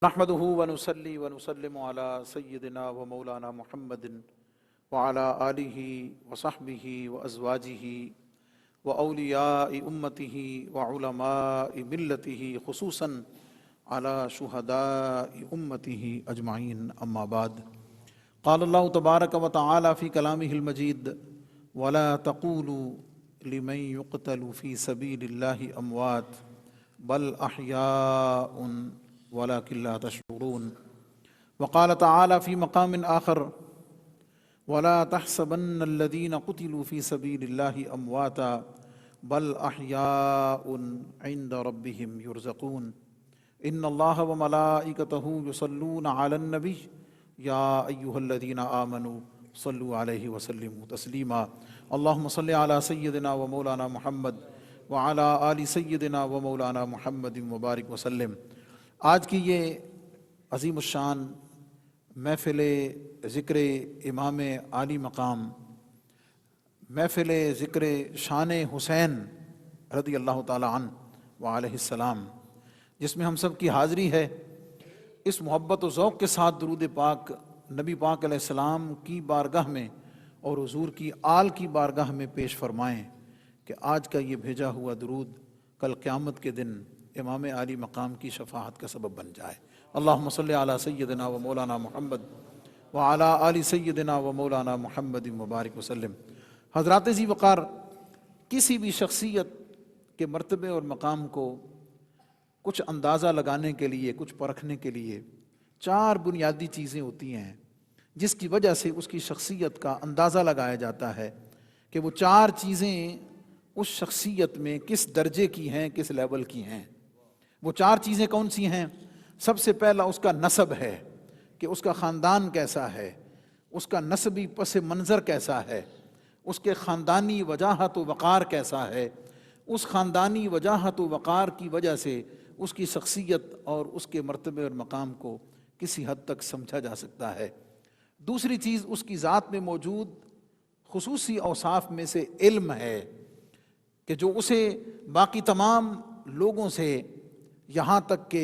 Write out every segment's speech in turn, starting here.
نحمده ونصلي ونسلم على سيدنا ومولانا محمد وعلى آله وصحبه وأزواجه وأولياء أمته وعلماء ملته خصوصا على شهداء أمته أجمعين أما بعد. قال الله تبارك وتعالى في كلامه المجيد: ولا تقولوا لمن يقتل في سبيل الله أموات بل أحياء ولكن لا تشعرون. وقال تعالى في مقام آخر: ولا تحسبن الذين قتلوا في سبيل الله أمواتا بل أحياء عند ربهم يرزقون. إن الله وملائكته يصلون على النبي يا أيها الذين آمنوا صلوا عليه وسلموا تسليما. اللهم صل على سيدنا ومولانا محمد وعلى آل سيدنا ومولانا محمد مبارک وسلم. آج کی یہ عظیم الشان محفل ذکر امام عالی مقام، محفل ذکر شان حسین رضی اللہ تعالی عنہ وعلیہ السلام، جس میں ہم سب کی حاضری ہے، اس محبت و ذوق کے ساتھ درود پاک نبی پاک علیہ السلام کی بارگاہ میں اور حضور کی آل کی بارگاہ میں پیش فرمائیں کہ آج کا یہ بھیجا ہوا درود کل قیامت کے دن امام عالی مقام کی شفاعت کا سبب بن جائے. اللہم صلی علی سیدنا و مولانا محمد وعلی آل سیدنا و مولانا محمد مبارک وسلم. حضرات ذی وقار، کسی بھی شخصیت کے مرتبے اور مقام کو کچھ اندازہ لگانے کے لیے، کچھ پرکھنے کے لیے 4 بنیادی چیزیں ہوتی ہیں جس کی وجہ سے اس کی شخصیت کا اندازہ لگایا جاتا ہے کہ وہ 4 چیزیں اس شخصیت میں کس درجے کی ہیں، کس لیول کی ہیں. وہ 4 چیزیں کون سی ہیں؟ سب سے پہلا اس کا نسب ہے کہ اس کا خاندان کیسا ہے، اس کا نسبی پس منظر کیسا ہے، اس کے خاندانی وجاہت و وقار کیسا ہے. اس خاندانی وجاہت و وقار کی وجہ سے اس کی شخصیت اور اس کے مرتبے اور مقام کو کسی حد تک سمجھا جا سکتا ہے. دوسری چیز اس کی ذات میں موجود خصوصی اوصاف میں سے علم ہے کہ جو اسے باقی تمام لوگوں سے، یہاں تک کہ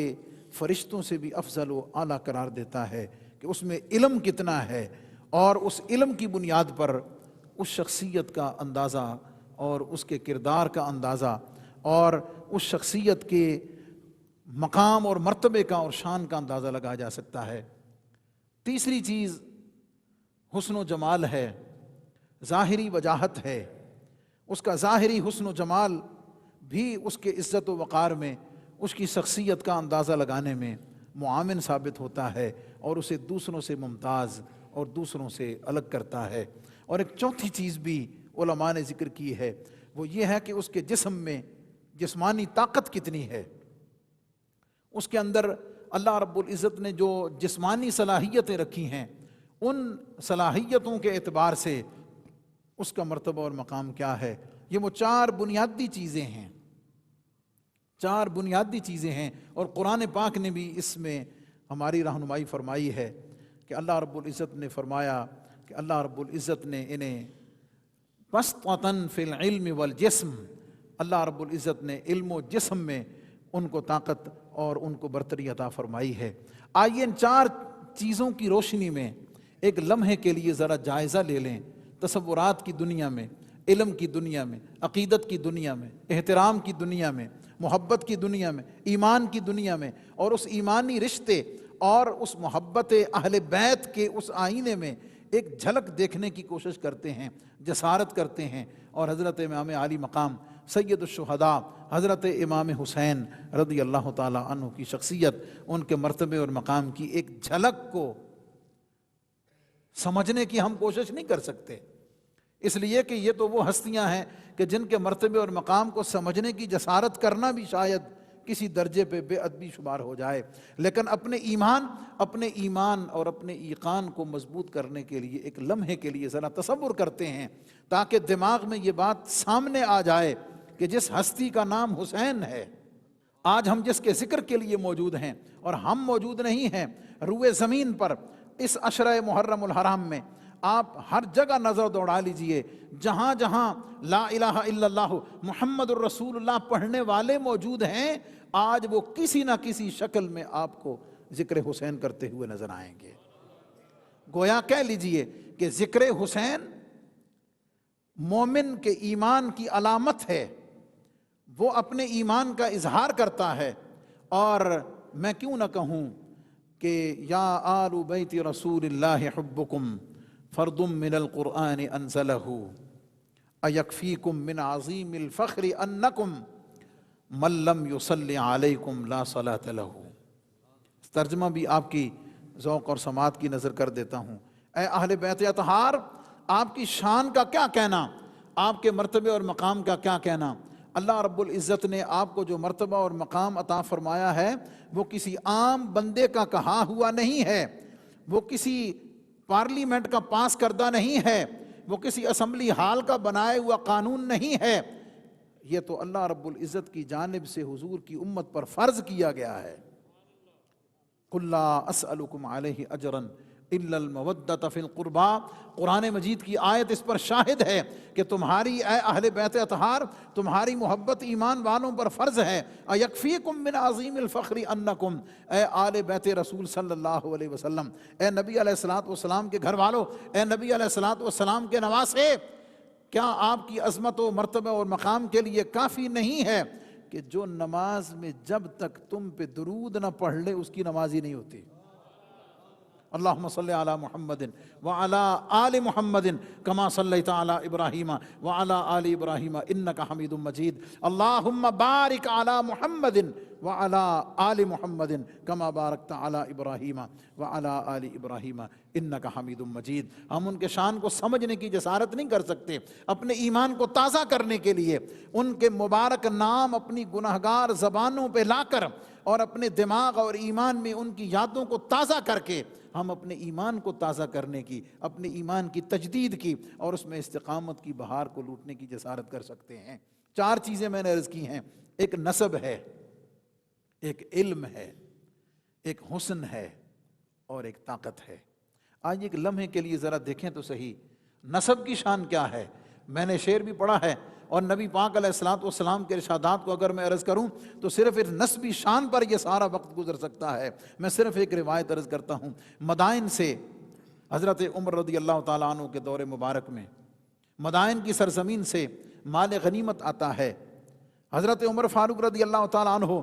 فرشتوں سے بھی افضل و اعلیٰ قرار دیتا ہے کہ اس میں علم کتنا ہے، اور اس علم کی بنیاد پر اس شخصیت کا اندازہ اور اس کے کردار کا اندازہ اور اس شخصیت کے مقام اور مرتبے کا اور شان کا اندازہ لگایا جا سکتا ہے. تیسری چیز حسن و جمال ہے، ظاہری وجاہت ہے. اس کا ظاہری حسن و جمال بھی اس کے عزت و وقار میں، اس کی شخصیت کا اندازہ لگانے میں معاون ثابت ہوتا ہے اور اسے دوسروں سے ممتاز اور دوسروں سے الگ کرتا ہے. اور ایک چوتھی چیز بھی علماء نے ذکر کی ہے، وہ یہ ہے کہ اس کے جسم میں جسمانی طاقت کتنی ہے. اس کے اندر اللہ رب العزت نے جو جسمانی صلاحیتیں رکھی ہیں، ان صلاحیتوں کے اعتبار سے اس کا مرتبہ اور مقام کیا ہے. یہ وہ 4 بنیادی چیزیں ہیں، 4 بنیادی چیزیں ہیں. اور قرآن پاک نے بھی اس میں ہماری رہنمائی فرمائی ہے کہ اللہ رب العزت نے فرمایا کہ اللہ رب العزت نے انہیں بسطۃ فی العلم والجسم، اللہ رب العزت نے علم و جسم میں ان کو طاقت اور ان کو برتری عطا فرمائی ہے. آئیے ان 4 چیزوں کی روشنی میں ایک لمحے کے لیے ذرا جائزہ لے لیں. تصورات کی دنیا میں، علم کی دنیا میں، عقیدت کی دنیا میں، احترام کی دنیا میں، محبت کی دنیا میں، ایمان کی دنیا میں، اور اس ایمانی رشتے اور اس محبت اہل بیت کے اس آئینے میں ایک جھلک دیکھنے کی کوشش کرتے ہیں، جسارت کرتے ہیں. اور حضرت امام عالی مقام سید الشہداء حضرت امام حسین رضی اللہ تعالی عنہ کی شخصیت، ان کے مرتبے اور مقام کی ایک جھلک کو سمجھنے کی ہم کوشش نہیں کر سکتے، اس لیے کہ یہ تو وہ ہستیاں ہیں کہ جن کے مرتبے اور مقام کو سمجھنے کی جسارت کرنا بھی شاید کسی درجے پہ بے ادبی شمار ہو جائے. لیکن اپنے ایمان اور اپنے ایقان کو مضبوط کرنے کے لیے ایک لمحے کے لیے ذرا تصور کرتے ہیں تاکہ دماغ میں یہ بات سامنے آ جائے کہ جس ہستی کا نام حسین ہے، آج ہم جس کے ذکر کے لیے موجود ہیں، اور ہم موجود نہیں ہیں روئے زمین پر اس عشرہ محرم الحرام میں، آپ ہر جگہ نظر دوڑا لیجئے، جہاں جہاں لا الہ الا اللہ محمد الرسول اللہ پڑھنے والے موجود ہیں، آج وہ کسی نہ کسی شکل میں آپ کو ذکر حسین کرتے ہوئے نظر آئیں گے۔ گویا کہہ لیجئے کہ ذکر حسین مومن کے ایمان کی علامت ہے، وہ اپنے ایمان کا اظہار کرتا ہے۔ اور میں کیوں نہ کہوں کہ یا آل بیت رسول اللہ حبکم فرد من القرآن انزلہ ایکفیکم من عظیم الفخر انکم من لم یصلی علیکم لا صلاۃ لہ۔ ترجمہ بھی آپ کی ذوق اور سماعت کی نظر کر دیتا ہوں۔ اے اہل بیت اطہار، آپ کی شان کا کیا کہنا، آپ کے مرتبے اور مقام کا کیا کہنا۔ اللہ رب العزت نے آپ کو جو مرتبہ اور مقام عطا فرمایا ہے وہ کسی عام بندے کا کہا ہوا نہیں ہے، وہ کسی پارلیمنٹ کا پاس کردہ نہیں ہے، وہ کسی اسمبلی ہال کا بنائے ہوا قانون نہیں ہے، یہ تو اللہ رب العزت کی جانب سے حضور کی امت پر فرض کیا گیا ہے۔ قُلْ لَا أَسْأَلُكُمْ عَلَيْهِ أَجْرًا إِلَّا الْمَوَدَّةَ فِي الْقُرْبَى۔ قرآن مجید کی آیت اس پر شاہد ہے کہ تمہاری اے اہل بیت اطہار، تمہاری محبت ایمان والوں پر فرض ہے۔ اَيَكْفِيكُم مِّنْ عَظِيمِ الْفَخْرِ أَنَّكُمْ، اے آل بیت رسول صلی اللہ علیہ وسلم، اے نبی علیہ السلام کے گھر والوں، اے نبی علیہ السلام کے نواسے، کیا آپ کی عظمت و مرتبہ اور مقام کے لیے کافی نہیں ہے کہ جو نماز میں جب تک تم پہ درود نہ پڑھ لے اس کی نماز ہی نہیں ہوتی؟ اللہم صلی علی محمد وعلی آل محمد کما صلیت علی ابراہیم وعلی آل ابراہیم انک حمید مجید۔ اللہم بارک علی محمد وعلی آل محمد کما بارکت علی ابراہیم وعلی آل ابراہیم انک حمید مجید۔ ہم ان کے شان کو سمجھنے کی جسارت نہیں کر سکتے، اپنے ایمان کو تازہ کرنے کے لیے ان کے مبارک نام اپنی گناہگار زبانوں پہ لا کر اور اپنے دماغ اور ایمان میں ان کی یادوں کو تازہ کر کے ہم اپنے ایمان کو تازہ کرنے کی، اپنے ایمان کی تجدید کی اور اس میں استقامت کی بہار کو لوٹنے کی جسارت کر سکتے ہیں۔ 4 چیزیں میں نے عرض کی ہیں، ایک نسب ہے، ایک علم ہے، ایک حسن ہے اور ایک طاقت ہے۔ آج ایک لمحے کے لیے ذرا دیکھیں تو صحیح، نسب کی شان کیا ہے۔ میں نے شعر بھی پڑھا ہے اور نبی پاک علیہ السلام کے ارشادات کو اگر میں عرض کروں تو صرف ایک نسبی شان پر یہ سارا وقت گزر سکتا ہے۔ میں صرف ایک روایت عرض کرتا ہوں۔ مدائن سے حضرت عمر رضی اللہ تعالیٰ عنہ کے دور مبارک میں مدائن کی سرزمین سے مال غنیمت آتا ہے۔ حضرت عمر فاروق رضی اللہ تعالیٰ عنہ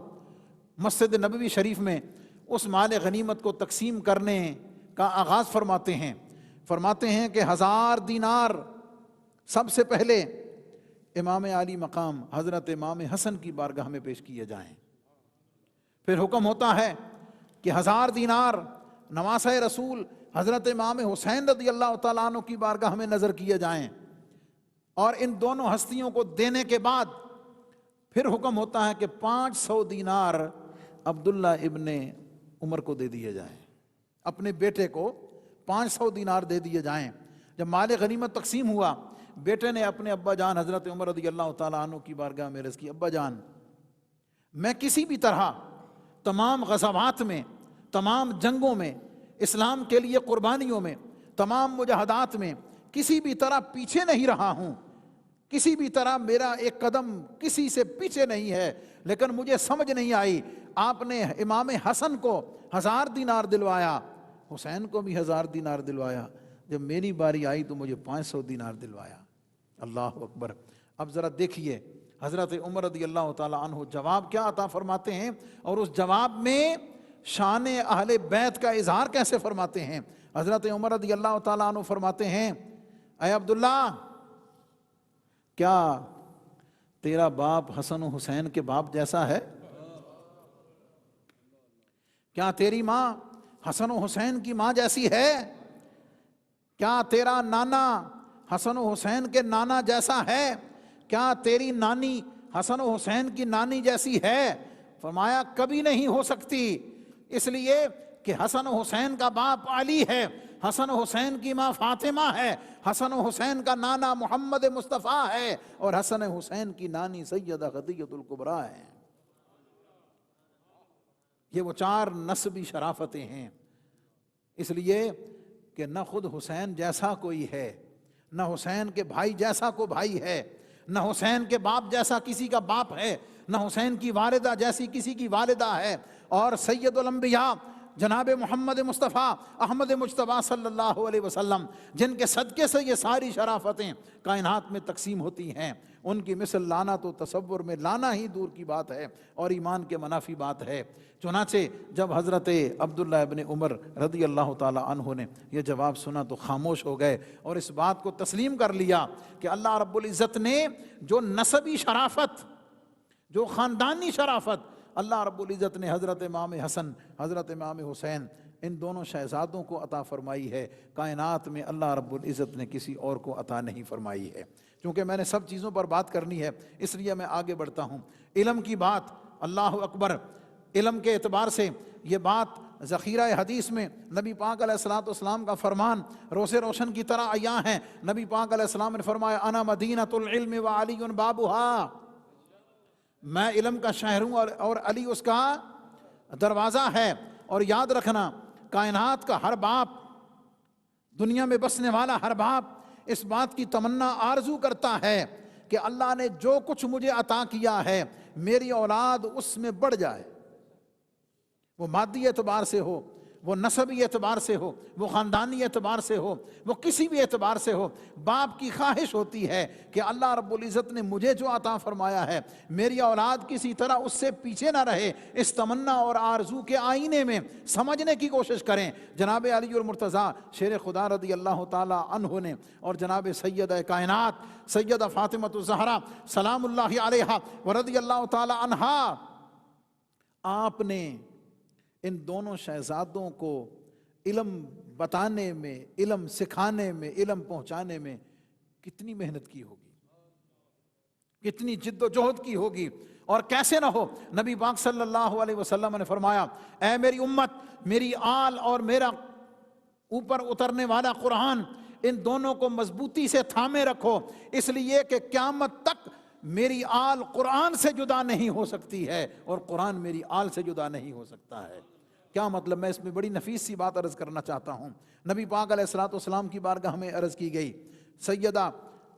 مسجد نبوی شریف میں اس مال غنیمت کو تقسیم کرنے کا آغاز فرماتے ہیں کہ 1000 دینار سب سے پہلے امام عالی مقام حضرت امام حسن کی بارگاہ میں پیش کیے جائیں۔ پھر حکم ہوتا ہے کہ 1000 دینار نواسہ رسول حضرت امام حسین رضی اللہ تعالیٰ عنہ کی بارگاہ میں نظر کیے جائیں، اور ان دونوں ہستیوں کو دینے کے بعد پھر حکم ہوتا ہے کہ 500 دینار عبداللہ ابن عمر کو دے دیے جائیں، اپنے بیٹے کو 500 دینار دے دیے جائیں۔ جب مال غنیمت تقسیم ہوا، بیٹے نے اپنے ابا جان حضرت عمر رضی اللہ تعالیٰ عنہ کی بارگاہ میں عرض کی، ابا جان، میں کسی بھی طرح تمام غزوات میں، تمام جنگوں میں، اسلام کے لیے قربانیوں میں، تمام مجاہدات میں کسی بھی طرح پیچھے نہیں رہا ہوں، کسی بھی طرح میرا ایک قدم کسی سے پیچھے نہیں ہے، لیکن مجھے سمجھ نہیں آئی، آپ نے امام حسن کو 1000 دینار دلوایا، حسین کو بھی 1000 دینار دلوایا، جب میری باری آئی تو مجھے 500 دینار دلوایا۔ اللہ اکبر۔ اب ذرا دیکھیے حضرت عمر رضی اللہ تعالیٰ عنہ جواب کیا عطا فرماتے ہیں، اور اس جواب میں شان اہل بیت کا اظہار کیسے فرماتے ہیں۔ حضرت عمر رضی اللہ تعالیٰ عنہ فرماتے ہیں، اے عبداللہ، کیا تیرا باپ حسن و حسین کے باپ جیسا ہے؟ کیا تیری ماں حسن و حسین کی ماں جیسی ہے؟ کیا تیرا نانا حسن و حسین کے نانا جیسا ہے؟ کیا تیری نانی حسن و حسین کی نانی جیسی ہے؟ فرمایا کبھی نہیں ہو سکتی، اس لیے کہ حسن و حسین کا باپ علی ہے، حسن و حسین کی ماں فاطمہ ہے، حسن و حسین کا نانا محمد مصطفیٰ ہے، اور حسن و حسین کی نانی سیدہ خدیجہ الکبریٰ ہے۔ یہ وہ 4 نسبی شرافتیں ہیں، اس لیے کہ نہ خود حسین جیسا کوئی ہے، نہ حسین کے بھائی جیسا کو بھائی ہے، نہ حسین کے باپ جیسا کسی کا باپ ہے، نہ حسین کی والدہ جیسی کسی کی والدہ ہے، اور سید الانبیاء جناب محمد مصطفیٰ احمد مجتبیٰ صلی اللہ علیہ وسلم، جن کے صدقے سے یہ ساری شرافتیں کائنات میں تقسیم ہوتی ہیں، ان کی مثل لانا تو تصور میں لانا ہی دور کی بات ہے اور ایمان کے منافی بات ہے۔ چنانچہ جب حضرت عبداللہ ابن عمر رضی اللہ تعالی عنہ نے یہ جواب سنا تو خاموش ہو گئے اور اس بات کو تسلیم کر لیا کہ اللہ رب العزت نے جو نسبی شرافت، جو خاندانی شرافت اللہ رب العزت نے حضرت امام حسن، حضرت امام حسین، ان دونوں شہزادوں کو عطا فرمائی ہے، کائنات میں اللہ رب العزت نے کسی اور کو عطا نہیں فرمائی ہے۔ چونکہ میں نے سب چیزوں پر بات کرنی ہے اس لیے میں آگے بڑھتا ہوں۔ علم کی بات، اللہ اکبر، علم کے اعتبار سے یہ بات ذخیرہ حدیث میں نبی پاک علیہ الصلوۃ والسلام کا فرمان روز روشن کی طرح عیاں ہے۔ نبی پاک علیہ السلام نے فرمایا انا مدینۃ العلم وعلی بابھا، میں علم کا شہر ہوں اور علی اس کا دروازہ ہے۔ اور یاد رکھنا کائنات کا ہر باپ، دنیا میں بسنے والا ہر باپ اس بات کی تمنا آرزو کرتا ہے کہ اللہ نے جو کچھ مجھے عطا کیا ہے میری اولاد اس میں بڑھ جائے، وہ مادی اعتبار سے ہو، وہ نسبی اعتبار سے ہو، وہ خاندانی اعتبار سے ہو، وہ کسی بھی اعتبار سے ہو۔ باپ کی خواہش ہوتی ہے کہ اللہ رب العزت نے مجھے جو عطا فرمایا ہے میری اولاد کسی طرح اس سے پیچھے نہ رہے۔ اس تمنا اور آرزو کے آئینے میں سمجھنے کی کوشش کریں۔ جناب علی المرتضیٰ شیر خدا رضی اللہ تعالی عنہ نے اور جناب سیدہ کائنات سیدہ فاطمہ الزہرا سلام اللہ علیہا ورضی اللہ تعالی عنہا، آپ نے ان دونوں شہزادوں کو علم بتانے میں، علم سکھانے میں، علم پہنچانے میں کتنی محنت کی ہوگی، کتنی جد و جہد کی ہوگی، اور کیسے نہ ہو۔ نبی پاک صلی اللہ علیہ وسلم نے فرمایا اے میری امت، میری آل اور میرا اوپر اترنے والا قرآن، ان دونوں کو مضبوطی سے تھامے رکھو، اس لیے کہ قیامت تک میری آل قرآن سے جدا نہیں ہو سکتی ہے اور قرآن میری آل سے جدا نہیں ہو سکتا ہے۔ کیا مطلب؟ میں اس میں بڑی نفیس سی بات عرض کرنا چاہتا ہوں۔ نبی پاک علیہ الصلوۃ والسلام کی بارگاہ میں عرض کی گئی، سیدہ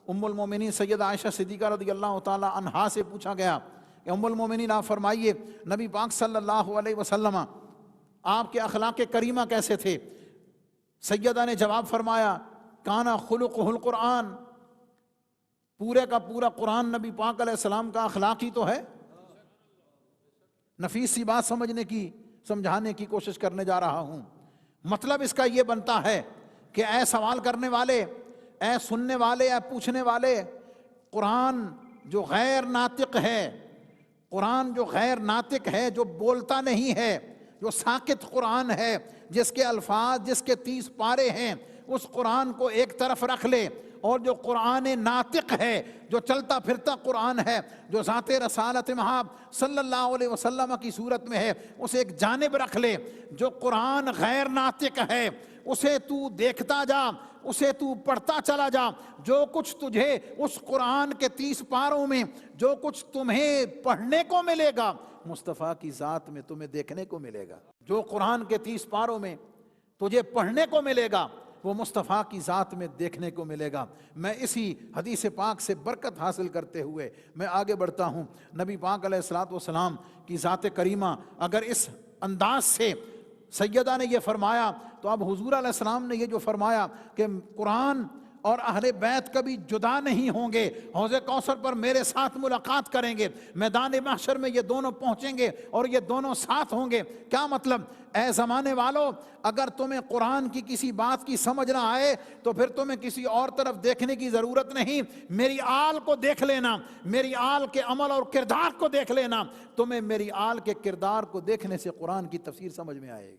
ام المومنین سیدہ عائشہ صدیقہ رضی اللہ تعالی عنہا سے پوچھا گیا کہ ام المومنین آپ فرمائیے نبی پاک صلی اللہ علیہ وسلم آپ کے اخلاق کریمہ کیسے تھے؟ سیدہ نے جواب فرمایا کانا خلقہ القرآن، پورے کا پورا قرآن نبی پاک علیہ السلام کا اخلاق ہی تو ہے۔ نفیس سی بات سمجھانے کی کوشش کرنے جا رہا ہوں۔ مطلب اس کا یہ بنتا ہے کہ اے سوال کرنے والے، اے سننے والے، اے پوچھنے والے، قرآن جو غیر ناطق ہے، قرآن جو غیر ناطق ہے، جو بولتا نہیں ہے، جو ساکت قرآن ہے، جس کے الفاظ، جس کے 30 پارے ہیں، اس قرآن کو ایک طرف رکھ لے، اور جو قرآن ناطق ہے، جو چلتا پھرتا قرآن ہے، جو ذات رسالت محب صلی اللہ علیہ وسلم کی صورت میں ہے، اسے ایک جانب رکھ لے۔ جو قرآن غیر ناطق ہے اسے تو دیکھتا جا، اسے تو پڑھتا چلا جا، جو کچھ تجھے اس قرآن کے 30 پاروں میں جو کچھ تمہیں پڑھنے کو ملے گا مصطفیٰ کی ذات میں تمہیں دیکھنے کو ملے گا۔ جو قرآن کے 30 پاروں میں تجھے پڑھنے کو ملے گا وہ مصطفیٰ کی ذات میں دیکھنے کو ملے گا۔ میں اسی حدیث پاک سے برکت حاصل کرتے ہوئے میں آگے بڑھتا ہوں۔ نبی پاک علیہ الصلوۃ والسلام کی ذات کریمہ اگر اس انداز سے سیدہ نے یہ فرمایا تو اب حضور علیہ السلام نے یہ جو فرمایا کہ قرآن اور اہل بیت کبھی جدا نہیں ہوں گے، حوض کوثر پر میرے ساتھ ملاقات کریں گے، میدان محشر میں یہ دونوں پہنچیں گے اور یہ دونوں ساتھ ہوں گے۔ کیا مطلب؟ اے زمانے والو، اگر تمہیں قرآن کی کسی بات کی سمجھ نہ آئے تو پھر تمہیں کسی اور طرف دیکھنے کی ضرورت نہیں، میری آل کو دیکھ لینا، میری آل کے عمل اور کردار کو دیکھ لینا، تمہیں میری آل کے کردار کو دیکھنے سے قرآن کی تفسیر سمجھ میں آئے گی۔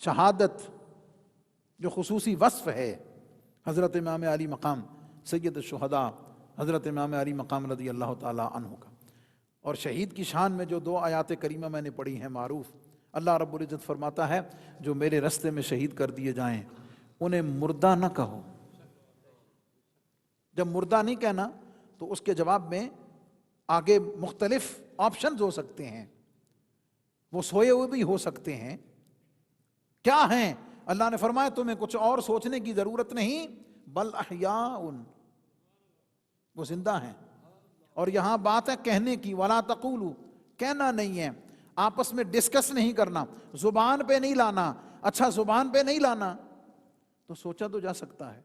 شہادت جو خصوصی وصف ہے حضرت امام علی مقام سید الشہداء حضرت امام علی مقام رضی اللہ تعالی عنہ کا، اور شہید کی شان میں جو 2 آیات کریمہ میں نے پڑھی ہیں معروف، اللہ رب العزت فرماتا ہے جو میرے رستے میں شہید کر دیے جائیں انہیں مردہ نہ کہو۔ جب مردہ نہیں کہنا تو اس کے جواب میں آگے مختلف آپشنز ہو سکتے ہیں، وہ سوئے ہوئے بھی ہو سکتے ہیں۔ کیا ہیں؟ اللہ نے فرمایا تمہیں کچھ اور سوچنے کی ضرورت نہیں، بل احیاء، وہ زندہ ہیں۔ اور یہاں بات ہے کہنے کی، ولا تقولوا، کہنا نہیں ہے آپس میں ڈسکس نہیں کرنا، زبان پہ نہیں لانا. اچھا زبان پہ نہیں لانا تو سوچا تو جا سکتا ہے،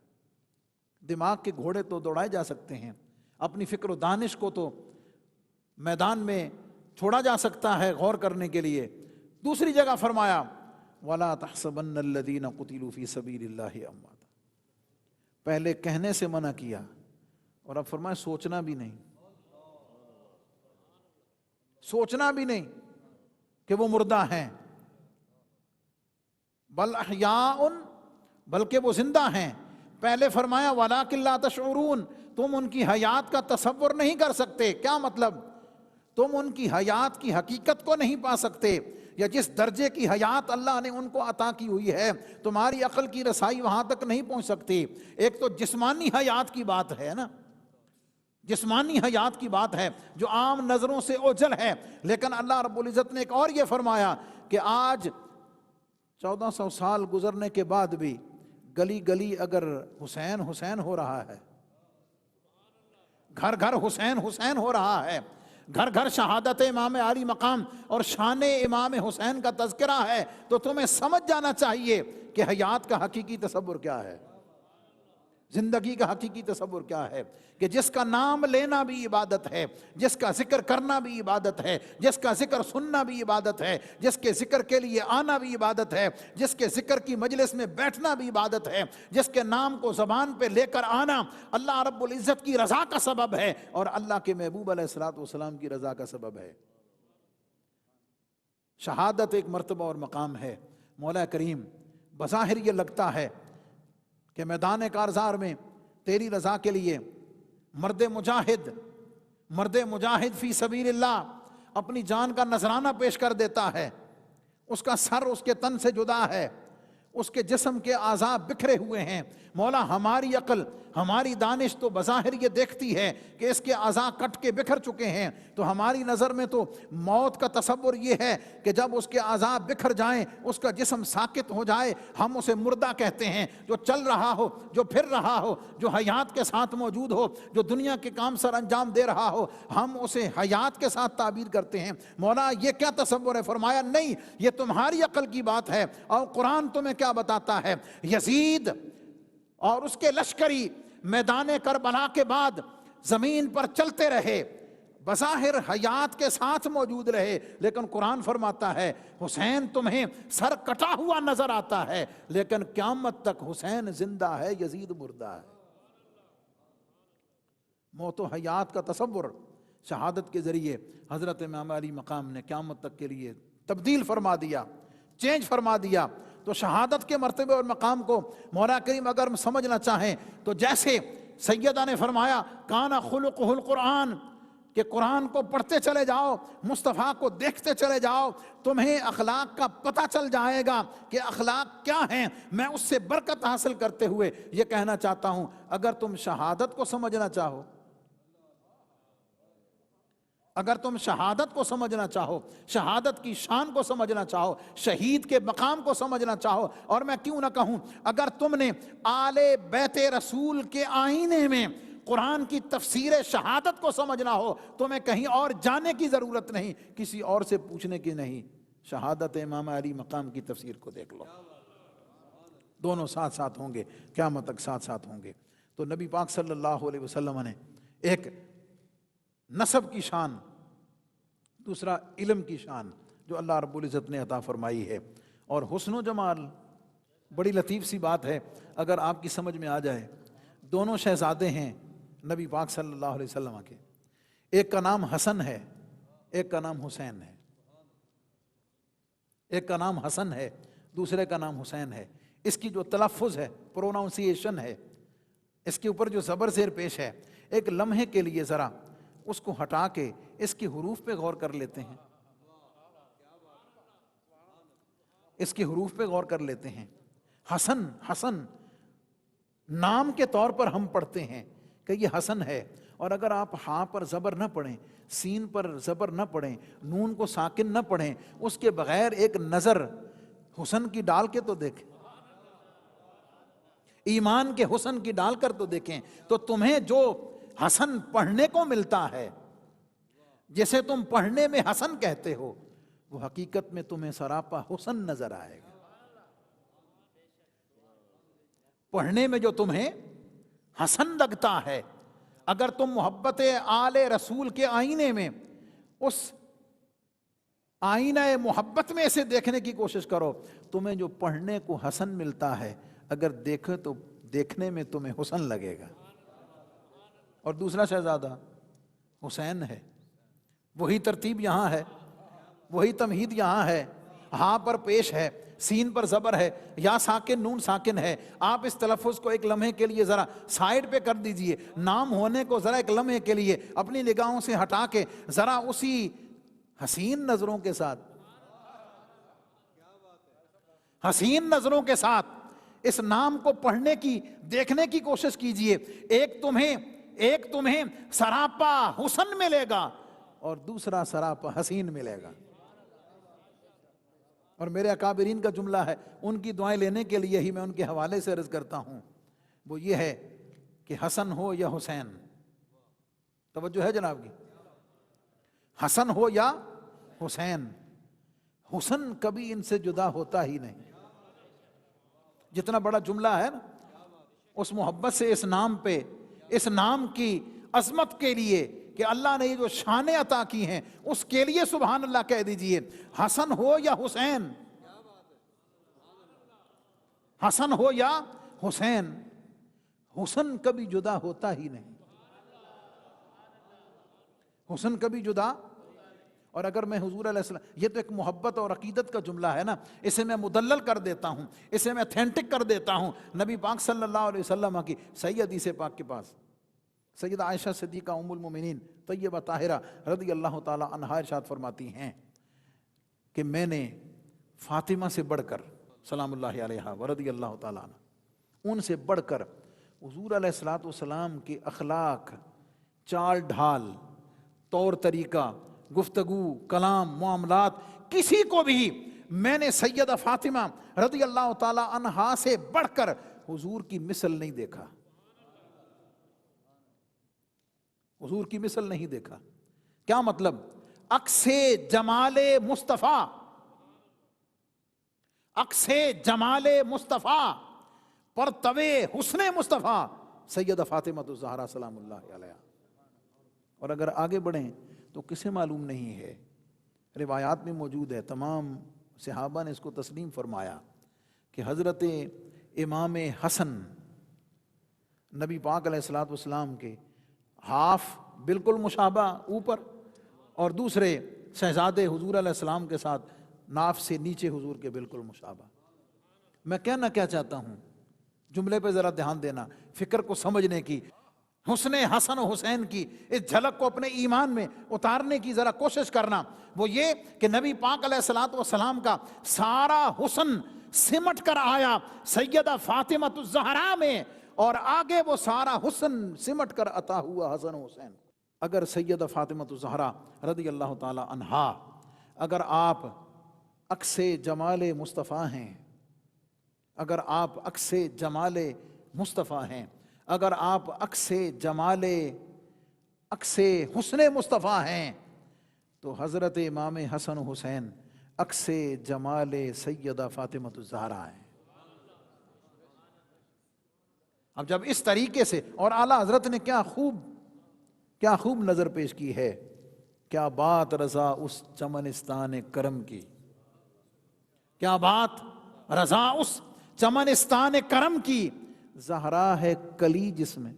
دماغ کے گھوڑے تو دوڑائے جا سکتے ہیں، اپنی فکر و دانش کو تو میدان میں چھوڑا جا سکتا ہے غور کرنے کے لیے. دوسری جگہ فرمایا وَلَا تَحْسَبَنَّ الَّذِينَ قُتِلُوا فِي سَبِيلِ اللَّهِ أَمْوَاتًا. پہلے کہنے سے منع کیا اور اب فرمایا سوچنا بھی نہیں، سوچنا بھی نہیں کہ وہ مردہ ہیں. بل احیاء، بلکہ وہ زندہ ہیں. پہلے فرمایا وَلَٰكِن لَا تَشْعُرُونَ، تم ان کی حیات کا تصور نہیں کر سکتے. کیا مطلب؟ تم ان کی حیات کی حقیقت کو نہیں پا سکتے، یا جس درجے کی حیات اللہ نے ان کو عطا کی ہوئی ہے تمہاری عقل کی رسائی وہاں تک نہیں پہنچ سکتی. ایک تو جسمانی حیات کی بات ہے نا، جسمانی حیات کی بات ہے جو عام نظروں سے اوجھل ہے، لیکن اللہ رب العزت نے ایک اور یہ فرمایا کہ آج 1400 سال گزرنے کے بعد بھی گلی گلی اگر حسین حسین ہو رہا ہے، گھر گھر حسین حسین ہو رہا ہے، گھر گھر شہادت امام عالی مقام اور شان امام حسین کا تذکرہ ہے، تو تمہیں سمجھ جانا چاہیے کہ حیات کا حقیقی تصور کیا ہے، زندگی کا حقیقی تصور کیا ہے. کہ جس کا نام لینا بھی عبادت ہے، جس کا ذکر کرنا بھی عبادت ہے، جس کا ذکر سننا بھی عبادت ہے، جس کے ذکر کے لیے آنا بھی عبادت ہے، جس کے ذکر کی مجلس میں بیٹھنا بھی عبادت ہے، جس کے نام کو زبان پہ لے کر آنا اللہ رب العزت کی رضا کا سبب ہے اور اللہ کے محبوب علیہ الصلوۃ والسلام کی رضا کا سبب ہے. شہادت ایک مرتبہ اور مقام ہے. مولا کریم بظاہر یہ لگتا ہے کہ میدان کارزار میں تیری رضا کے لیے مرد مجاہد فی سبیل اللہ اپنی جان کا نذرانہ پیش کر دیتا ہے، اس کا سر اس کے تن سے جدا ہے، اس کے جسم کے اعضاء بکھرے ہوئے ہیں. مولا ہماری عقل ہماری دانش تو بظاہر یہ دیکھتی ہے کہ اس کے اعضاء کٹ کے بکھر چکے ہیں، تو ہماری نظر میں تو موت کا تصور یہ ہے کہ جب اس کے اعضاء بکھر جائیں، اس کا جسم ساکت ہو جائے، ہم اسے مردہ کہتے ہیں. جو چل رہا ہو، جو پھر رہا ہو، جو حیات کے ساتھ موجود ہو، جو دنیا کے کام سر انجام دے رہا ہو، ہم اسے حیات کے ساتھ تعبیر کرتے ہیں. مولا یہ کیا تصور ہے؟ فرمایا نہیں، یہ تمہاری عقل کی بات ہے. اور قرآن تمہیں کیا بتاتا ہے؟ یزید اور اس کے لشکری میدان کربلا کے بعد زمین پر چلتے رہے، بظاہر حیات کے ساتھ موجود رہے، لیکن قرآن فرماتا ہے حسین تمہیں سر کٹا ہوا نظر آتا ہے، لیکن قیامت تک حسین زندہ ہے، یزید مردہ ہے. موت و حیات کا تصور شہادت کے ذریعے حضرت امام علی مقام نے قیامت تک کے لیے تبدیل فرما دیا، چینج فرما دیا. تو شہادت کے مرتبے اور مقام کو مولا کریم اگر ہم سمجھنا چاہیں تو جیسے سیدہ نے فرمایا کانا خلقہ القرآن، کہ قرآن کو پڑھتے چلے جاؤ، مصطفیٰ کو دیکھتے چلے جاؤ، تمہیں اخلاق کا پتہ چل جائے گا کہ اخلاق کیا ہیں. میں اس سے برکت حاصل کرتے ہوئے یہ کہنا چاہتا ہوں، اگر تم شہادت کو سمجھنا چاہو، اگر تم شہادت کو سمجھنا چاہو، شہادت کی شان کو سمجھنا چاہو، شہید کے مقام کو سمجھنا چاہو، اور میں کیوں نہ کہوں اگر تم نے آل بیت رسول کے آئینے میں قرآن کی تفسیر شہادت کو سمجھنا ہو، تمہیں کہیں اور جانے کی ضرورت نہیں، کسی اور سے پوچھنے کی نہیں. شہادت امام علی مقام کی تفسیر کو دیکھ لو، دونوں ساتھ ساتھ ہوں گے، قیامت تک ساتھ ساتھ ہوں گے. تو نبی پاک صلی اللہ علیہ وسلم نے ایک نسب کی شان، دوسرا علم کی شان جو اللہ رب العزت نے عطا فرمائی ہے. اور حسن و جمال بڑی لطیف سی بات ہے اگر آپ کی سمجھ میں آ جائے. دونوں شہزادے ہیں نبی پاک صلی اللہ علیہ وسلم کے، ایک کا نام حسن ہے، ایک کا نام حسین ہے. ایک کا نام حسن ہے، دوسرے کا نام حسین ہے. اس کی جو تلفظ ہے، پروناؤنسیشن ہے، اس کے اوپر جو زبر زیر پیش ہے، ایک لمحے کے لیے ذرا اس کو ہٹا کے اس کے حروف پہ غور کر لیتے ہیں، اس کے حروف پہ غور کر لیتے ہیں. حسن، حسن نام کے طور پر ہم پڑھتے ہیں کہ یہ حسن ہے، اور اگر آپ ہاں پر زبر نہ پڑھیں، سین پر زبر نہ پڑھیں، نون کو ساکن نہ پڑھیں، اس کے بغیر ایک نظر حسن کی ڈال کے تو دیکھیں، ایمان کے حسن کی ڈال کر تو دیکھیں، تو تمہیں جو حسن پڑھنے کو ملتا ہے، جسے تم پڑھنے میں حسن کہتے ہو، وہ حقیقت میں تمہیں سراپا حسن نظر آئے گا۔ پڑھنے میں جو تمہیں حسن لگتا ہے، اگر تم محبت آل رسول کے آئینے میں، اس آئینہ محبت میں اسے دیکھنے کی کوشش کرو، تمہیں جو پڑھنے کو حسن ملتا ہے، اگر دیکھو تو دیکھنے میں تمہیں حسن لگے گا۔ اور دوسرا شہزادہ حسین ہے، وہی ترتیب یہاں ہے، وہی تمہید یہاں ہے، ہاں پر پیش ہے، سین پر زبر ہے، یا ساکن نون ساکن ہے۔ آپ اس تلفظ کو ایک لمحے کے لیے ذرا سائیڈ پہ کر دیجئے، نام ہونے کو ذرا ایک لمحے کے لیے اپنی نگاہوں سے ہٹا کے ذرا اسی حسین نظروں کے ساتھ، حسین نظروں کے ساتھ اس نام کو پڑھنے کی، دیکھنے کی کوشش کیجئے۔ ایک تمہیں سراپا حسن ملے گا اور دوسرا سراپا حسین ملے گا۔ اور میرے اکابرین کا جملہ ہے، ان کی دعائیں لینے کے لیے ہی میں ان کے حوالے سے عرض کرتا ہوں، وہ یہ ہے کہ حسن ہو یا حسین، توجہ ہے جناب کی، حسن ہو یا حسین، حسن کبھی ان سے جدا ہوتا ہی نہیں۔ جتنا بڑا جملہ ہے نا، اس محبت سے اس نام پہ، اس نام کی عظمت کے لیے کہ اللہ نے یہ جو شانیں عطا کی ہیں اس کے لیے سبحان اللہ کہہ دیجئے۔ حسن ہو یا حسین، حسن ہو یا حسین، حسن کبھی جدا ہوتا ہی نہیں، حسن کبھی جدا۔ اور اگر میں حضور علیہ السلام، یہ تو ایک محبت اور عقیدت کا جملہ ہے نا، اسے میں مدلل کر دیتا ہوں، اسے میں اتھینٹک کر دیتا ہوں نبی پاک صلی اللہ علیہ وسلم کی صحیح حدیث پاک کے پاس۔ سیدہ عائشہ صدیقہ ام المومنین طیبہ طاہرہ رضی اللہ تعالی عنہا ارشاد فرماتی ہیں کہ میں نے فاطمہ سے بڑھ کر سلام اللہ علیہا ورضی اللہ تعالی عنہ، ان سے بڑھ کر حضور علیہ السلام کے اخلاق، چال ڈھال، طور طریقہ، گفتگو، کلام، معاملات، کسی کو بھی میں نے سیدہ فاطمہ رضی اللہ تعالی عنہا سے بڑھ کر حضور کی مثل نہیں دیکھا، حضور کی مثل نہیں دیکھا۔ کیا مطلب؟ عکس جمال مصطفیٰ، عکس جمال مصطفیٰ، پرتو حسن مصطفیٰ سیدہ فاطمہ الزہرا سلام اللہ علیہا۔ اور اگر آگے بڑھیں تو کسے معلوم نہیں ہے، روایات میں موجود ہے، تمام صحابہ نے اس کو تسلیم فرمایا کہ حضرت امام حسن نبی پاک علیہ السلام کے ہاف بالکل مشابہ اوپر، اور دوسرے شہزادے حضور علیہ السلام کے ساتھ ناف سے نیچے حضور کے بالکل مشابہ۔ میں کہنا کیا چاہتا ہوں، جملے پہ ذرا دھیان دینا، فکر کو سمجھنے کی، حسن حسن و حسین کی اس جھلک کو اپنے ایمان میں اتارنے کی ذرا کوشش کرنا۔ وہ یہ کہ نبی پاک علیہ السلام کا سارا حسن سمٹ کر آیا سیدہ فاطمہ الزہرا میں، اور آگے وہ سارا حسن سمٹ کر عطا ہوا حسن و حسین۔ اگر سیدہ فاطمہ الزہرا رضی اللہ تعالی عنہا، اگر آپ عکس جمال مصطفیٰ ہیں، اگر آپ عکس جمال مصطفیٰ ہیں، اگر آپ عکس جمال، عکس حسن مصطفیٰ ہیں، تو حضرت امام حسن و حسین عکس جمال سیدہ فاطمہ الزہرا ہیں۔ اب جب اس طریقے سے، اور اعلیٰ حضرت نے کیا خوب نظر پیش کی ہے، کیا بات رضا اس چمنستان کرم کی، کیا بات رضا اس چمنستان کرم کی، زہرا ہے کلی جس میں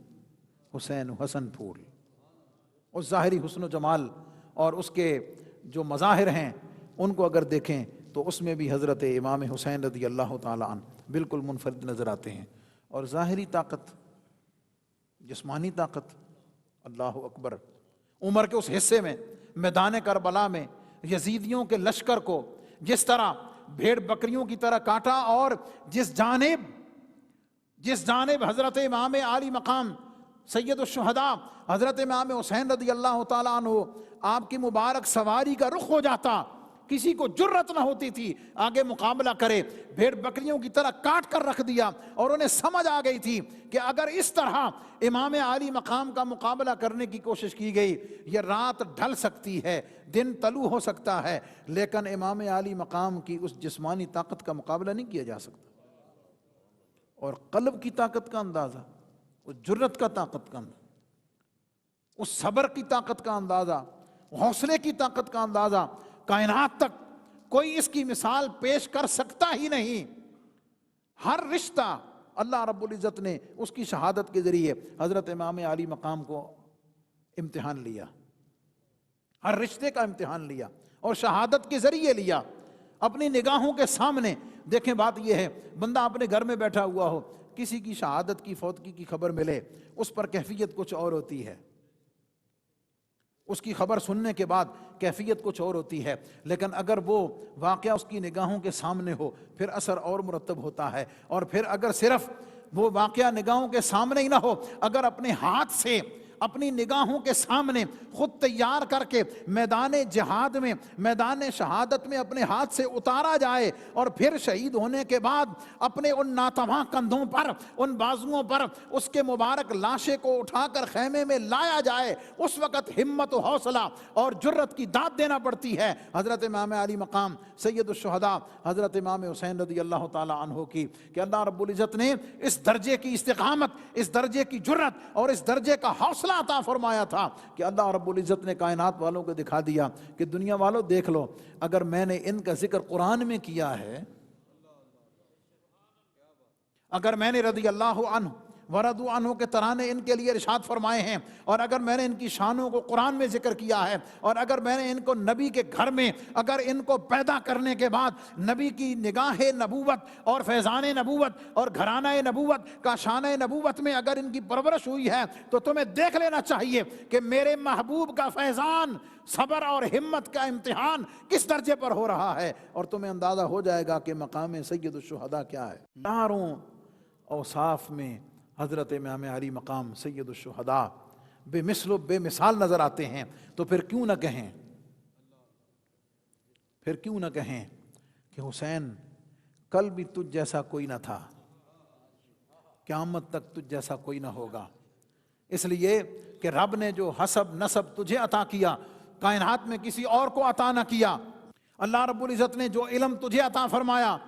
حسین حسن پھول۔ اس ظاہری حسن و جمال اور اس کے جو مظاہر ہیں ان کو اگر دیکھیں تو اس میں بھی حضرت امام حسین رضی اللہ تعالی عنہ بالکل منفرد نظر آتے ہیں۔ اور ظاہری طاقت، جسمانی طاقت، اللہ اکبر، عمر کے اس حصے میں میدان کربلا میں یزیدیوں کے لشکر کو جس طرح بھیڑ بکریوں کی طرح کاٹا، اور جس جانب حضرت امام عالی مقام سید الشہداء حضرت امام حسین رضی اللہ تعالیٰ عنہ آپ کی مبارک سواری کا رخ ہو جاتا، کسی کو جرت نہ ہوتی تھی آگے مقابلہ کرے، بھیڑ بکریوں کی طرح کاٹ کر رکھ دیا، اور انہیں سمجھ آ گئی تھی کہ اگر اس طرح امام عالی مقام کا مقابلہ کرنے کی کوشش کی گئی، یہ رات ڈھل سکتی ہے، دن طلوع ہو سکتا ہے، لیکن امام عالی مقام کی اس جسمانی طاقت کا مقابلہ نہیں کیا جا سکتا۔ اور قلب کی طاقت کا اندازہ، اس جرت کا طاقت کا اندازہ، اس صبر کی طاقت کا اندازہ، حوصلے کی طاقت کا اندازہ کائنات تک کوئی اس کی مثال پیش کر سکتا ہی نہیں۔ ہر رشتہ اللہ رب العزت نے اس کی شہادت کے ذریعے حضرت امام علی مقام کو امتحان لیا، ہر رشتے کا امتحان لیا اور شہادت کے ذریعے لیا، اپنی نگاہوں کے سامنے۔ دیکھیں بات یہ ہے، بندہ اپنے گھر میں بیٹھا ہوا ہو، کسی کی شہادت کی، فوتگی کی خبر ملے، اس پر کیفیت کچھ اور ہوتی ہے، اس کی خبر سننے کے بعد کیفیت کچھ اور ہوتی ہے، لیکن اگر وہ واقعہ اس کی نگاہوں کے سامنے ہو پھر اثر اور مرتب ہوتا ہے۔ اور پھر اگر صرف وہ واقعہ نگاہوں کے سامنے ہی نہ ہو، اگر اپنے ہاتھ سے اپنی نگاہوں کے سامنے خود تیار کر کے میدان جہاد میں، میدان شہادت میں اپنے ہاتھ سے اتارا جائے، اور پھر شہید ہونے کے بعد اپنے ان ناتواں کندھوں پر، ان بازوؤں پر اس کے مبارک لاشے کو اٹھا کر خیمے میں لایا جائے، اس وقت ہمت و حوصلہ اور جرت کی داد دینا پڑتی ہے حضرت امام علی مقام سید الشہداء حضرت امام حسین رضی اللہ تعالی عنہ کی، کہ اللہ رب العزت نے اس درجے کی استقامت، اس درجے کی جرت اور اس درجے کا حوصلہ عطا فرمایا تھا کہ اللہ رب العزت نے کائنات والوں کو دکھا دیا کہ دنیا والوں دیکھ لو، اگر میں نے ان کا ذکر قرآن میں کیا ہے، اگر میں نے رضی اللہ عنہ ورضوا عنہ کے ترانے ان کے لیے ارشاد فرمائے ہیں، اور اگر میں نے ان کی شانوں کو قرآن میں ذکر کیا ہے، اور اگر میں نے ان کو نبی کے گھر میں، اگر ان کو پیدا کرنے کے بعد نبی کی نگاہ نبوت اور فیضان نبوت اور گھرانہ نبوت کا شانہ نبوت میں اگر ان کی پرورش ہوئی ہے، تو تمہیں دیکھ لینا چاہیے کہ میرے محبوب کا فیضان، صبر اور ہمت کا امتحان کس درجے پر ہو رہا ہے، اور تمہیں اندازہ ہو جائے گا کہ مقام سید الشہداء کیا ہے۔ چاروں اوصاف میں حضرت امام علی مقام سید الشہداء بے مثل و بے مثال نظر آتے ہیں، تو پھر کیوں نہ کہیں کہ حسین کل بھی تجھ جیسا کوئی نہ تھا، قیامت تک تجھ جیسا کوئی نہ ہوگا، اس لیے کہ رب نے جو حسب نسب تجھے عطا کیا، کائنات میں کسی اور کو عطا نہ کیا۔ اللہ رب العزت نے جو علم تجھے عطا فرمایا،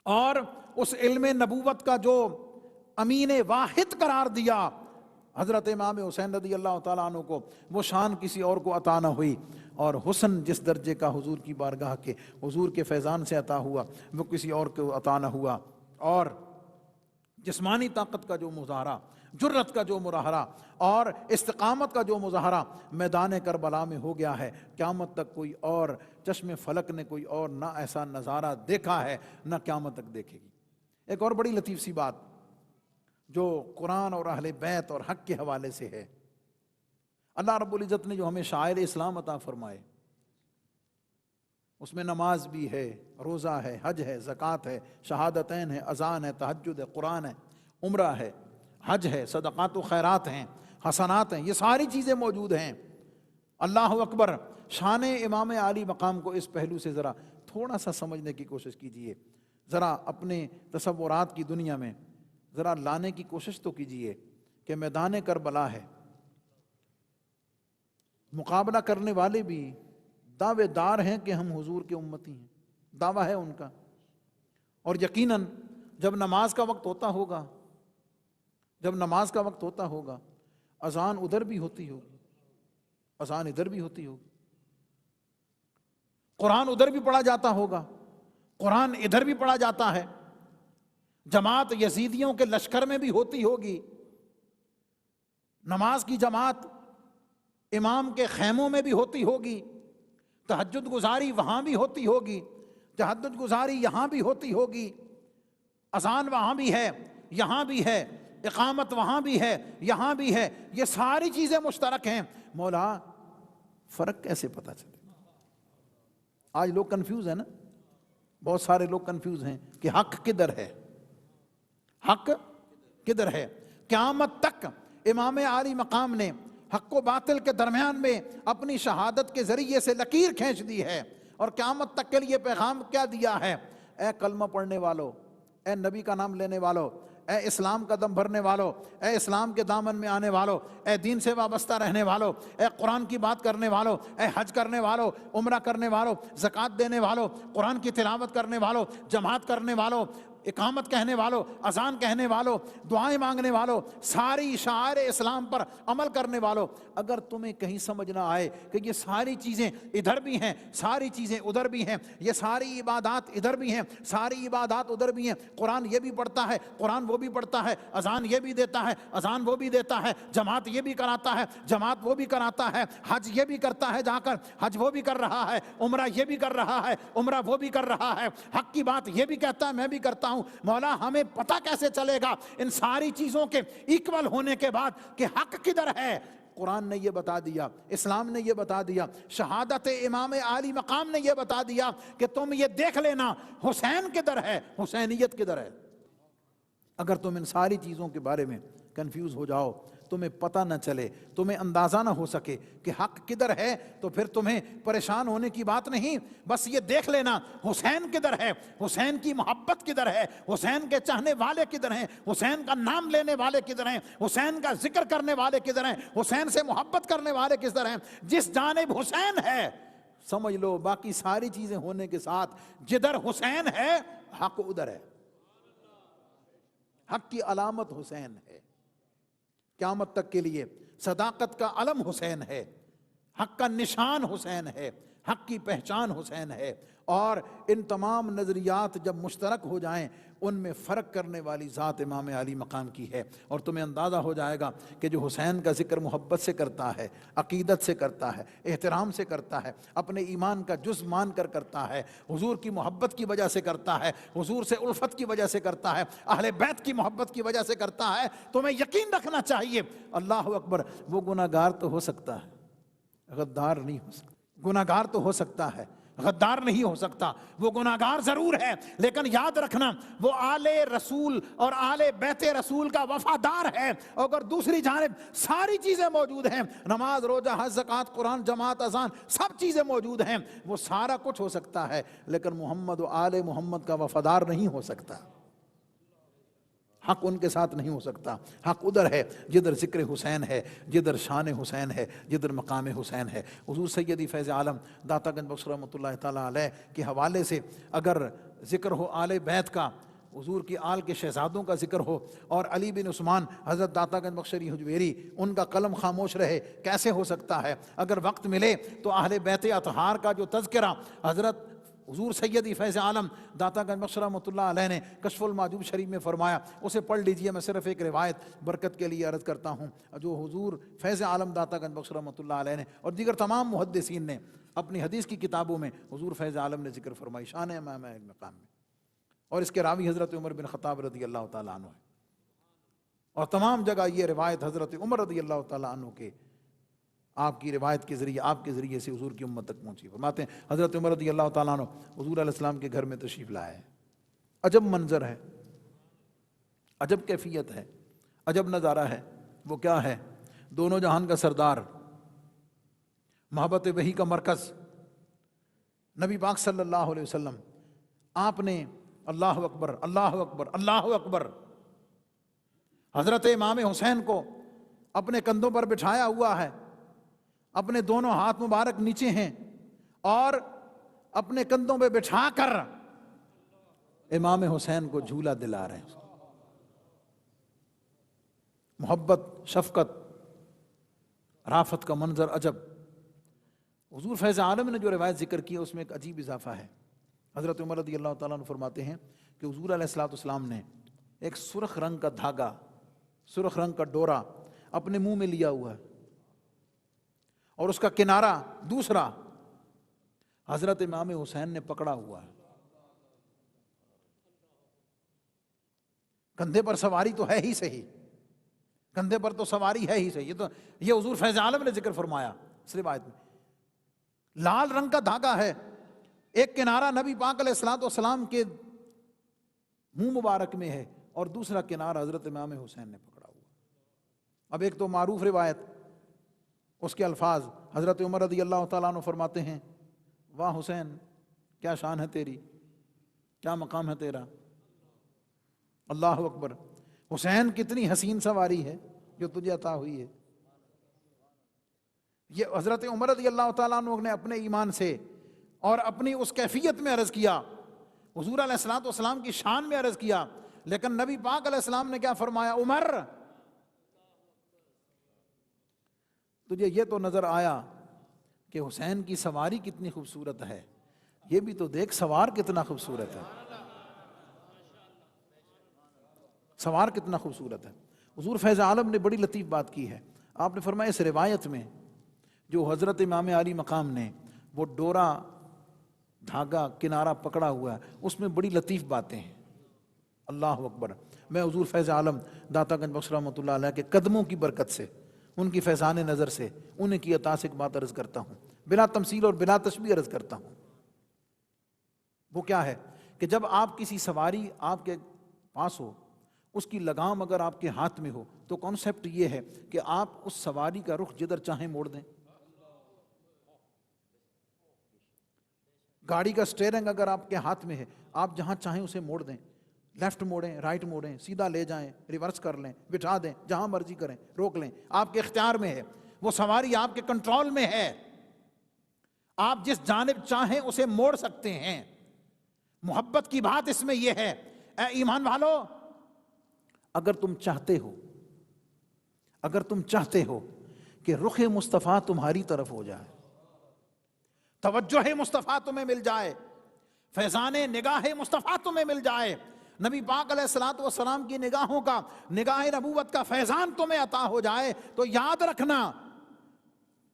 اور اس علم نبوت کا جو امین واحد قرار دیا حضرت امام حسین رضی اللہ تعالیٰ عنہ کو، وہ شان کسی اور کو عطا نہ ہوئی، اور حسن جس درجے کا حضور کی بارگاہ کے، حضور کے فیضان سے عطا ہوا، وہ کسی اور کو عطا نہ ہوا۔ اور جسمانی طاقت کا جو مظاہرہ، جرت کا جو مظاہرہ اور استقامت کا جو مظاہرہ میدان کربلا میں ہو گیا ہے، قیامت تک کوئی اور چشم فلک نے کوئی اور نہ ایسا نظارہ دیکھا ہے، نہ قیامت تک دیکھے گی۔ ایک اور بڑی لطیف سی بات جو قرآن اور اہل بیت اور حق کے حوالے سے ہے، اللہ رب العزت نے جو ہمیں شعائر اسلام عطا فرمائے، اس میں نماز بھی ہے، روزہ ہے، حج ہے، زکوٰۃ ہے، شہادتین ہے، اذان ہے، تہجد ہے، قرآن ہے، عمرہ ہے، حج ہے، صدقات و خیرات ہیں، حسنات ہیں، یہ ساری چیزیں موجود ہیں۔ اللہ اکبر۔ شان امام علی مقام کو اس پہلو سے ذرا تھوڑا سا سمجھنے کی کوشش کیجئے، ذرا اپنے تصورات کی دنیا میں ذرا لانے کی کوشش تو کیجئے کہ میدان کربلا ہے، مقابلہ کرنے والے بھی دعوے دار ہیں کہ ہم حضور کے امتی ہیں، دعویٰ ہے ان کا، اور یقیناً جب نماز کا وقت ہوتا ہوگا، اذان ادھر بھی ہوتی ہوگی، اذان ادھر بھی ہوتی ہوگی، قرآن ادھر بھی پڑھا جاتا ہوگا، قرآن ادھر بھی پڑھا جاتا ہے، جماعت یزیدیوں کے لشکر میں بھی ہوتی ہوگی، نماز کی جماعت امام کے خیموں میں بھی ہوتی ہوگی، تہجد گزاری وہاں بھی ہوتی ہوگی، تہجد گزاری یہاں بھی ہوتی ہوگی، اذان وہاں بھی ہے، یہاں بھی ہے، اقامت وہاں بھی ہے، یہاں بھی ہے، یہ ساری چیزیں مشترک ہیں۔ مولا فرق کیسے پتہ چلے؟ آج لوگ کنفیوز ہیں نا، بہت سارے لوگ کنفیوز ہیں کہ حق کدھر ہے، حق کدھر ہے۔ قیامت تک امام علی مقام نے حق و باطل کے درمیان میں اپنی شہادت کے ذریعے سے لکیر کھینچ دی ہے، اور قیامت تک کے لیے پیغام کیا دیا ہے؟ اے کلمہ پڑھنے والو، اے نبی کا نام لینے والو، اے اسلام کا دم بھرنے والو، اے اسلام کے دامن میں آنے والو، اے دین سے وابستہ رہنے والو، اے قرآن کی بات کرنے والو، اے حج کرنے والو، عمرہ کرنے والو، زکوٰۃ دینے والو، قرآن کی تلاوت کرنے والو، جماعت کرنے والو، اقامت کہنے والو، اذان کہنے والو، دعائیں مانگنے والو، ساری شعائر اسلام پر عمل کرنے والو، اگر تمہیں کہیں سمجھ نہ آئے کہ یہ ساری چیزیں ادھر بھی ہیں، ساری چیزیں ادھر بھی ہیں، یہ ساری عبادات ادھر بھی ہیں، ساری عبادات ادھر بھی ہیں، قرآن یہ بھی پڑھتا ہے، قرآن وہ بھی پڑھتا ہے، اذان یہ بھی دیتا ہے، اذان وہ بھی دیتا ہے، جماعت یہ بھی کراتا ہے، جماعت وہ بھی کراتا ہے، حج یہ بھی کرتا ہے، جا کر حج وہ بھی کر رہا ہے، عمرہ یہ بھی کر رہا ہے، عمرہ وہ بھی کر رہا ہے، حق کی بات یہ بھی کہتا ہے، میں بھی کرتا ہوں۔ مولا ہمیں پتہ کیسے چلے گا ان ساری چیزوں کے ایکول ہونے کے بعد کہ حق کدھر ہے؟ قرآن نے یہ بتا دیا، اسلام نے یہ بتا دیا، شہادت امام عالی مقام نے یہ بتا دیا کہ تم یہ دیکھ لینا حسین کدھر ہے، حسینیت کدھر ہے۔ اگر تم ان ساری چیزوں کے بارے میں کنفیوز ہو جاؤ، تمہیں پتہ نہ چلے، تمہیں اندازہ نہ ہو سکے کہ حق کدھر ہے، تو پھر تمہیں پریشان ہونے کی بات نہیں، بس یہ دیکھ لینا حسین کدھر ہے، حسین کی محبت کدھر ہے، حسین کے چاہنے والے کدھر ہیں، حسین کا نام لینے والے کدھر ہیں، حسین کا ذکر کرنے والے کدھر ہیں، حسین سے محبت کرنے والے کدھر ہیں۔ جس جانب حسین ہے سمجھ لو باقی ساری چیزیں ہونے کے ساتھ جدھر حسین ہے حق ادھر ہے۔ حق کی علامت حسین ہے، قیامت تک کے لیے صداقت کا علم حسین ہے، حق کا نشان حسین ہے، حق کی پہچان حسین ہے، اور ان تمام نظریات جب مشترک ہو جائیں ان میں فرق کرنے والی ذات امام علی مقام کی ہے، اور تمہیں اندازہ ہو جائے گا کہ جو حسین کا ذکر محبت سے کرتا ہے، عقیدت سے کرتا ہے، احترام سے کرتا ہے، اپنے ایمان کا جز مان کر کرتا ہے، حضور کی محبت کی وجہ سے کرتا ہے، حضور سے الفت کی وجہ سے کرتا ہے، اہل بیت کی محبت کی وجہ سے کرتا ہے، تمہیں یقین رکھنا چاہیے اللہ اکبر وہ گناہ گار تو ہو سکتا ہے، غدار نہیں ہو سکتا، گناہ گار تو ہو سکتا ہے، غدار نہیں ہو سکتا، وہ گناہ گار ضرور ہے، لیکن یاد رکھنا وہ آل رسول اور آل بیت رسول کا وفادار ہے۔ اگر دوسری جانب ساری چیزیں موجود ہیں، نماز، روزہ، حج، زکوٰۃ، قرآن، جماعت، اذان، سب چیزیں موجود ہیں، وہ سارا کچھ ہو سکتا ہے، لیکن محمد و آل محمد کا وفادار نہیں ہو سکتا، حق ان کے ساتھ نہیں ہو سکتا۔ حق ادھر ہے جدھر ذکر حسین ہے، جدھر شان حسین ہے، جدھر مقام حسین ہے۔ حضور سیدی فیض عالم داتا گنج بخش رحمۃ اللہ تعالیٰ علیہ کے حوالے سے اگر ذکر ہو آل بیت کا، حضور کی آل کے شہزادوں کا ذکر ہو، اور علی بن عثمان حضرت داتا گنج بخش حجویری ان کا قلم خاموش رہے، کیسے ہو سکتا ہے؟ اگر وقت ملے تو اہل بیت اطہار کا جو تذکرہ حضرت حضور سیدی فیض عالم داتا گنج بخش رحمۃ اللہ علیہ نے کشف المحجوب شریف میں فرمایا، اسے پڑھ لیجئے۔ میں صرف ایک روایت برکت کے لیے عرض کرتا ہوں جو حضور فیض عالم داتا گنج بخش رحمۃ اللہ علیہ نے اور دیگر تمام محدثین نے اپنی حدیث کی کتابوں میں حضور فیض عالم نے ذکر فرمائی شان امام علی مقام میں، اور اس کے راوی حضرت عمر بن خطاب رضی اللہ تعالیٰ عنہ ہے، اور تمام جگہ یہ روایت حضرت عمر رضی اللہ تعالیٰ عنہ کے آپ کی روایت کے ذریعے، آپ کے ذریعے سے حضور کی امت تک پہنچی۔ فرماتے ہیں حضرت عمر رضی اللہ تعالیٰ عنہ حضور علیہ السلام کے گھر میں تشریف لائے ہیں، عجب منظر ہے، عجب کیفیت ہے، عجب نظارہ ہے۔ وہ کیا ہے؟ دونوں جہان کا سردار، محبت وحی کا مرکز نبی پاک صلی اللہ علیہ وسلم، آپ نے اللہ اکبر اللہ اکبر اللہ اکبر حضرت امام حسین کو اپنے کندھوں پر بٹھایا ہوا ہے، اپنے دونوں ہاتھ مبارک نیچے ہیں، اور اپنے کندھوں پہ بٹھا کر امام حسین کو جھولا دلا رہے ہیں۔ محبت، شفقت، رافت کا منظر عجب۔ حضور فیض عالم نے جو روایت ذکر کی ہے اس میں ایک عجیب اضافہ ہے۔ حضرت عمر رضی اللہ تعالیٰ عنہ فرماتے ہیں کہ حضور علیہ السلام نے ایک سرخ رنگ کا دھاگا، سرخ رنگ کا ڈورا اپنے منہ میں لیا ہوا ہے، اور اس کا کنارہ دوسرا حضرت امام حسین نے پکڑا ہوا ہے۔ کندھے پر سواری تو ہے ہی صحیح، کندھے پر تو سواری ہے ہی صحیح، یہ حضور فیض عالم نے ذکر فرمایا اس روایت میں۔ لال رنگ کا دھاگا ہے، ایک کنارہ نبی پاک علیہ السلام کے منہ مبارک میں ہے، اور دوسرا کنارہ حضرت امام حسین نے پکڑا ہوا۔ اب ایک تو معروف روایت اس کے الفاظ حضرت عمر رضی اللہ تعالیٰ عنہ فرماتے ہیں واہ حسین کیا شان ہے تیری، کیا مقام ہے تیرا، اللہ اکبر، حسین کتنی حسین سواری ہے جو تجھے عطا ہوئی ہے۔ یہ حضرت عمر رضی اللہ تعالیٰ عنہ نے اپنے ایمان سے اور اپنی اس کیفیت میں عرض کیا، حضور علیہ الصلوۃ والسلام کی شان میں عرض کیا، لیکن نبی پاک علیہ السلام نے کیا فرمایا، عمر تجھے یہ تو نظر آیا کہ حسین کی سواری کتنی خوبصورت ہے، یہ بھی تو دیکھ سوار کتنا خوبصورت ہے، سوار کتنا خوبصورت ہے۔ حضور فیض عالم نے بڑی لطیف بات کی ہے، آپ نے فرمایا اس روایت میں جو حضرت امام علی مقام نے وہ ڈورا دھاگا کنارہ پکڑا ہوا ہے، اس میں بڑی لطیف باتیں ہیں، اللہ اکبر۔ میں حضور فیض عالم داتا گنج بخش رحمۃ اللہ علیہ کے قدموں کی برکت سے، ان کی فیضان نظر سے، انہیں کی عطا سے ایک بات عرض کرتا ہوں، بلا تمثیل اور بلا تشبیہ عرض کرتا ہوں۔ وہ کیا ہے کہ جب آپ کسی سواری آپ کے پاس ہو، اس کی لگام اگر آپ کے ہاتھ میں ہو تو کانسیپٹ یہ ہے کہ آپ اس سواری کا رخ جدھر چاہیں موڑ دیں۔ گاڑی کا سٹیئرنگ اگر آپ کے ہاتھ میں ہے، آپ جہاں چاہیں اسے موڑ دیں، لیفٹ موڑیں، رائٹ موڑیں، سیدھا لے جائیں، ریورس کر لیں، بٹھا دیں، جہاں مرضی کریں، روک لیں، آپ کے اختیار میں ہے، وہ سواری آپ کے کنٹرول میں ہے، آپ جس جانب چاہیں اسے موڑ سکتے ہیں۔ محبت کی بات اس میں یہ ہے، اے ایمان والو، اگر تم چاہتے ہو کہ رخ مصطفیٰ تمہاری طرف ہو جائے، توجہ مصطفیٰ تمہیں مل جائے، فیضان نگاہ مصطفیٰ تمہیں مل جائے، نبی پاک علیہ الصلوۃ والسلام کی نگاہوں کا، نگاہ نبوت کا فیضان تمہیں عطا ہو جائے، تو یاد رکھنا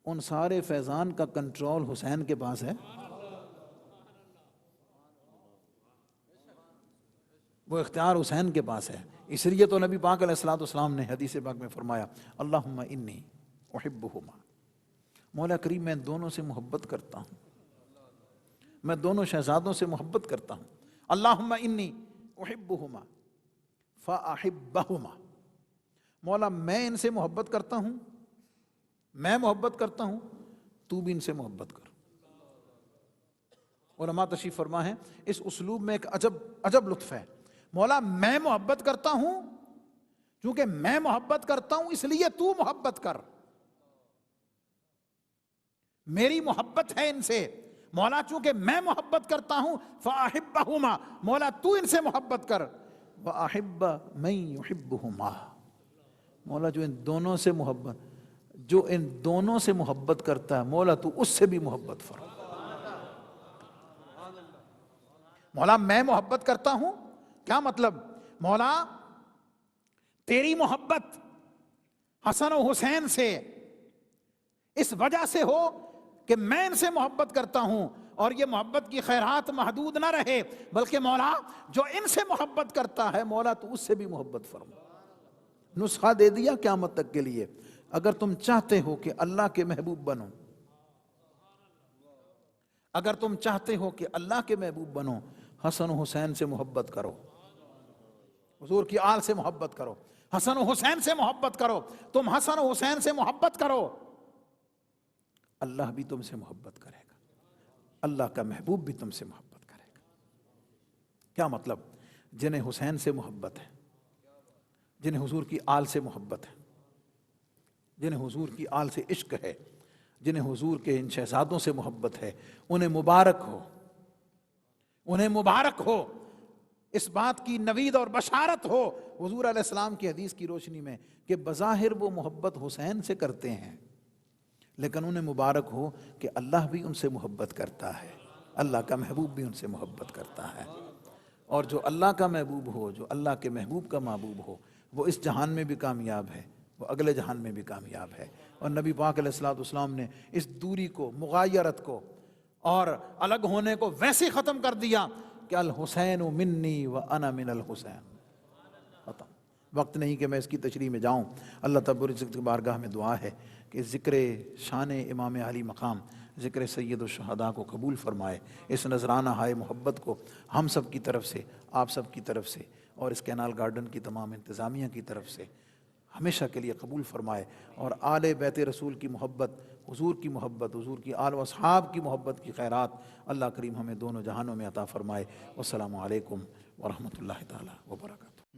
ان سارے فیضان کا کنٹرول حسین کے پاس ہے، وہ اختیار حسین کے پاس ہے۔ اس لیے تو نبی پاک علیہ الصلوۃ والسلام نے حدیث پاک میں فرمایا اللہم انی احبہما، مولا کریم میں دونوں سے محبت کرتا ہوں، میں دونوں شہزادوں سے محبت کرتا ہوں، اللہم انی احبہما فاحبہما، مولا میں ان سے محبت کرتا ہوں، میں محبت کرتا ہوں، تو بھی ان سے محبت کر۔ علماء تشریف فرما ہے اس اسلوب میں ایک عجب لطف ہے، مولا میں محبت کرتا ہوں، چونکہ میں محبت کرتا ہوں اس لیے تو محبت کر، میری محبت ہے ان سے، مولا چونکہ میں محبت کرتا ہوں فاحبہما، مولا تو ان سے محبت کر، واحب من یحبہما، مولا جو ان دونوں سے محبت کرتا ہے، مولا تو اس سے بھی محبت فرما۔ مولا میں محبت کرتا ہوں، کیا مطلب؟ مولا تیری محبت حسن و حسین سے اس وجہ سے ہو کہ میں ان سے محبت کرتا ہوں، اور یہ محبت کی خیرات محدود نہ رہے، بلکہ مولا جو ان سے محبت کرتا ہے، مولا تو اس سے بھی محبت فرما۔ نسخہ دے دیا قیامت تک کے لیے، اگر تم چاہتے ہو کہ اللہ کے محبوب بنو، اگر تم چاہتے ہو کہ اللہ کے محبوب بنو، حسن و حسین سے محبت کرو، حضور کی آل سے محبت کرو، حسن و حسین سے محبت کرو، تم حسن و حسین سے محبت کرو، اللہ بھی تم سے محبت کرے گا، اللہ کا محبوب بھی تم سے محبت کرے گا۔ کیا مطلب؟ جنہیں حسین سے محبت ہے، جنہیں حضور کی آل سے محبت ہے، جنہیں حضور کی آل سے عشق ہے، جنہیں حضور کے ان شہزادوں سے محبت ہے، انہیں مبارک ہو، انہیں مبارک ہو، اس بات کی نوید اور بشارت ہو حضور علیہ السلام کی حدیث کی روشنی میں کہ بظاہر وہ محبت حسین سے کرتے ہیں، لیکن انہیں مبارک ہو کہ اللہ بھی ان سے محبت کرتا ہے، اللہ کا محبوب بھی ان سے محبت کرتا ہے، اور جو اللہ کا محبوب ہو، جو اللہ کے محبوب کا محبوب ہو، وہ اس جہان میں بھی کامیاب ہے، وہ اگلے جہان میں بھی کامیاب ہے۔ اور نبی پاک علیہ الصلوۃ والسلام نے اس دوری کو، مغایرت کو اور الگ ہونے کو ویسے ختم کر دیا کہ الحسین منی و انا من الحسین، ختم۔ وقت نہیں کہ میں اس کی تشریح میں جاؤں، اللہ تبارک و تعالیٰ کی بارگاہ میں دعا ہے کہ ذکر شان امام علی مقام، ذکر سید الشہداء کو قبول فرمائے، اس نذرانہ ہائے محبت کو ہم سب کی طرف سے، آپ سب کی طرف سے، اور اس کینال گارڈن کی تمام انتظامیہ کی طرف سے ہمیشہ کے لیے قبول فرمائے، اور آل بیت رسول کی محبت، حضور کی محبت، حضور کی آل و اصحاب کی محبت کی خیرات اللہ کریم ہمیں دونوں جہانوں میں عطا فرمائے۔ والسلام علیکم ورحمۃ اللہ تعالیٰ وبرکاتہ۔